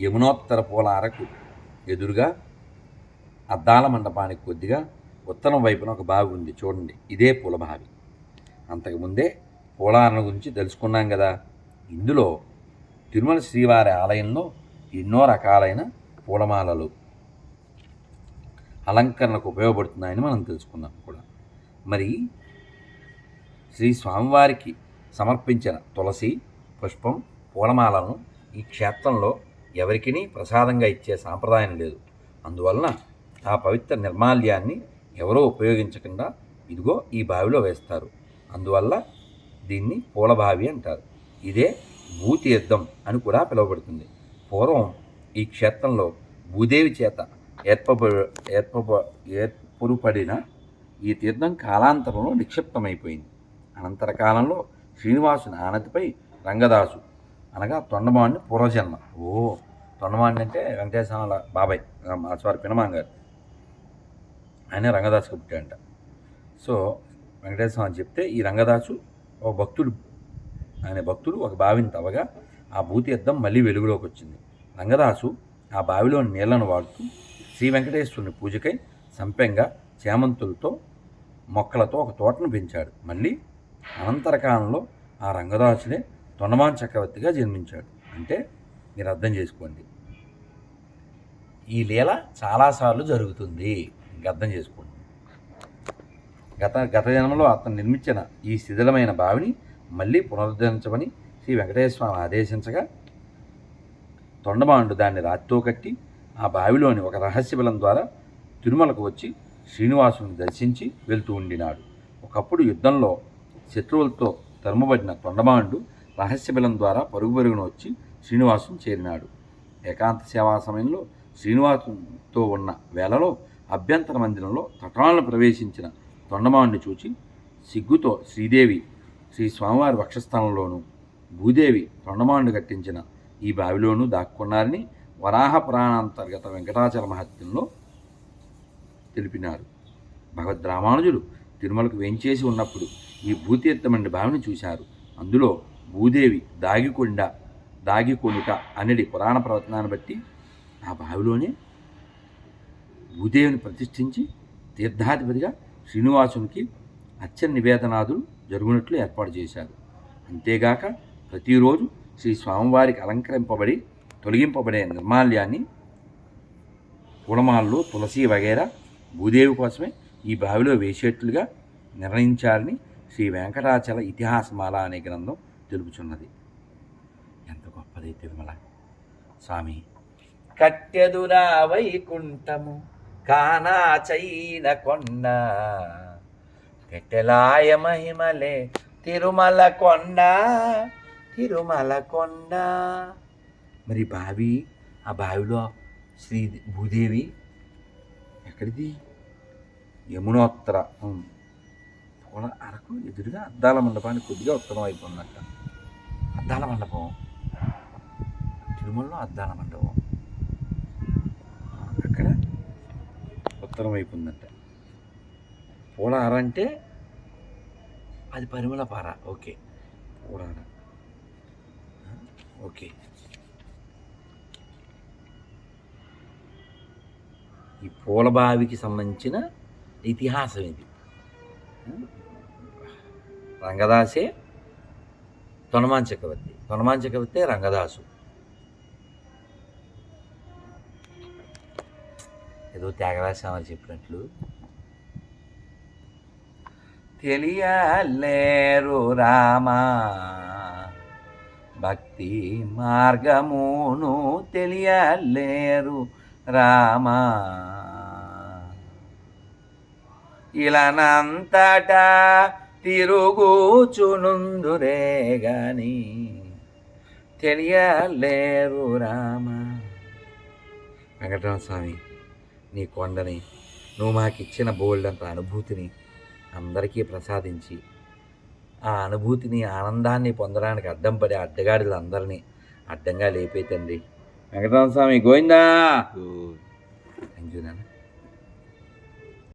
యమునోత్తర పోలారకు ఎదురుగా అద్దాల మండపానికి కొద్దిగా ఉత్తరం వైపున ఒక బావి ఉంది చూడండి. ఇదే పూలబావి. అంతకుముందే పోలారణ గురించి తెలుసుకున్నాం కదా. ఇందులో తిరుమల శ్రీవారి ఆలయంలో ఎన్నో రకాలైన పూలమాలలు అలంకరణకు ఉపయోగపడుతున్నాయని మనం తెలుసుకున్నాం కూడా. మరి శ్రీ స్వామివారికి సమర్పించిన తులసి, పుష్పం, పూలమాలను ఈ క్షేత్రంలో ఎవరికిని ప్రసాదంగా ఇచ్చే సాంప్రదాయం లేదు. అందువలన ఆ పవిత్ర నిర్మాల్యాన్ని ఎవరో ఉపయోగించకుండా ఇదిగో ఈ బావిలో వేస్తారు. అందువల్ల దీన్ని పూలబావి అంటారు. ఇదే భూతీర్థం అని కూడా పిలువబడుతుంది. పూర్వం ఈ క్షేత్రంలో భూదేవి చేత ఏర్పడిన ఈ తీర్థం కాలాంతరంలో నిక్షిప్తమైపోయింది. అనంతర కాలంలో శ్రీనివాసుని ఆనతిపై రంగదాసు అనగా తొండమాడిని పూర్వజన్మ. తొండమాడిని అంటే వెంకటేశ్వర బాబాయ్ సారీ పినమాంగారు, ఆయన రంగదాసుకు పుట్టాడంట. సో వెంకటేశ్వర చెప్తే ఈ రంగదాసు ఒక భక్తుడు, ఆయన భక్తుడు ఒక బావిని తవ్వగా ఆ భూతీర్థం మళ్ళీ వెలుగులోకి వచ్చింది. రంగదాసు ఆ బావిలోని నీళ్లను వాడుతూ శ్రీ వెంకటేశ్వరుని పూజకై సంపెంగా చేమంతులతో మొక్కలతో ఒక తోటను పెంచాడు. మళ్ళీ అనంతర కాలంలో ఆ రంగదాసునే తొండమాన్ చక్రవర్తిగా జన్మించాడు. అంటే మీరు అర్థం చేసుకోండి, ఈ లీల చాలాసార్లు జరుగుతుంది. ఇంక అర్థం చేసుకోండి. గత జన్మలో అతను నిర్మించిన ఈ శిథిలమైన బావిని మళ్ళీ పునరుద్ధరించమని శ్రీ వెంకటేశ్వర ఆదేశించగా తొండమాండు దాన్ని రాతితో కట్టి ఆ బావిలోని ఒక రహస్య బలం ద్వారా తిరుమలకు వచ్చి శ్రీనివాసుని దర్శించి వెళ్తూ ఉండినాడు. ఒకప్పుడు యుద్ధంలో శత్రువులతో తరుమబడిన తొండమాండు రహస్య బలం ద్వారా పరుగున వచ్చి శ్రీనివాసుని చేరినాడు. ఏకాంత సేవా సమయంలో శ్రీనివాసుతో ఉన్న వేళలో అభ్యంతర మందిరంలో తటాలను ప్రవేశించిన తొండమాండుని చూచి సిగ్గుతో శ్రీదేవి శ్రీ స్వామివారి వక్షస్థానంలోనూ భూదేవి తొండమాండు కట్టించిన ఈ బావిలోనూ దాక్కున్నారని వరాహ పురాణాంతర్గత వెంకటాచల మహత్యంలో తెలిపినారు. భగవద్ రామానుజులు తిరుమలకు వేంచేసి ఉన్నప్పుడు ఈ భూతీర్థమండి బావిని చూశారు. అందులో భూదేవి దాగికొనుట అనేది పురాణ ప్రవచనాన్ని బట్టి ఆ బావిలోనే భూదేవిని ప్రతిష్ఠించి తీర్థాధిపతిగా శ్రీనివాసునికి అర్చన నివేదనాదులు జరుగునట్లు ఏర్పాటు చేశారు. అంతేగాక ప్రతిరోజు శ్రీ స్వామివారికి తొలగింపబడే నిర్మాల్యాన్ని పూలమాలలు, తులసి వగైరా భూదేవి కోసమే ఈ బావిలో వేసేట్లుగా నిర్ణయించారని శ్రీ వెంకటాచల ఇతిహాసమాల అనే గ్రంథం తెలుపుచున్నది. ఎంత గొప్పది తిరుమల స్వామి. కట్టెదురా వైకుంఠము కానాచైన కొండ, కట్టెలాయ మహిమలే తిరుమల కొండ. మరి బావి, ఆ బావిలో శ్రీ భూదేవి ఎక్కడిది? యమునోత్తర పూల అరకు ఎదురుగా అద్దాల మండపానికి కొద్దిగా ఉత్తరం వైపు ఉన్నట్ట. అద్దాల మండపం తిరుమలలో, అద్దాల మండపం అక్కడ ఉత్తరం వైపు ఉందంట. పూలార అంటే అది పరిమళ పార. ఓకే, పూలార. ఓకే, ఈ పూలబావికి సంబంధించిన ఇతిహాసం ఇది. రంగదాసే తొండమాన్ చక్రవర్తి రంగదాసు. ఏదో త్యాగరాజస్వామి చెప్పినట్లు తెలియలేరు రామా భక్తి మార్గమును, తెలియలేరు రామా ఇలానంతటా తిరుగుచునుందురే గాని తెలియలేరు రామా. వెంకటరమణ స్వామి, నీ కొండని నువ్వు మాకిచ్చిన బోల్డంత అనుభూతిని అందరికీ ప్రసాదించి ఆ అనుభూతిని, ఆనందాన్ని పొందడానికి అడ్డం పడే అడ్డగాడులందరినీ అడ్డంగా లేపే తండ్రి వెంకటరమణ స్వామి గోవిందా. థ్యాంక్ యూ నాన్న.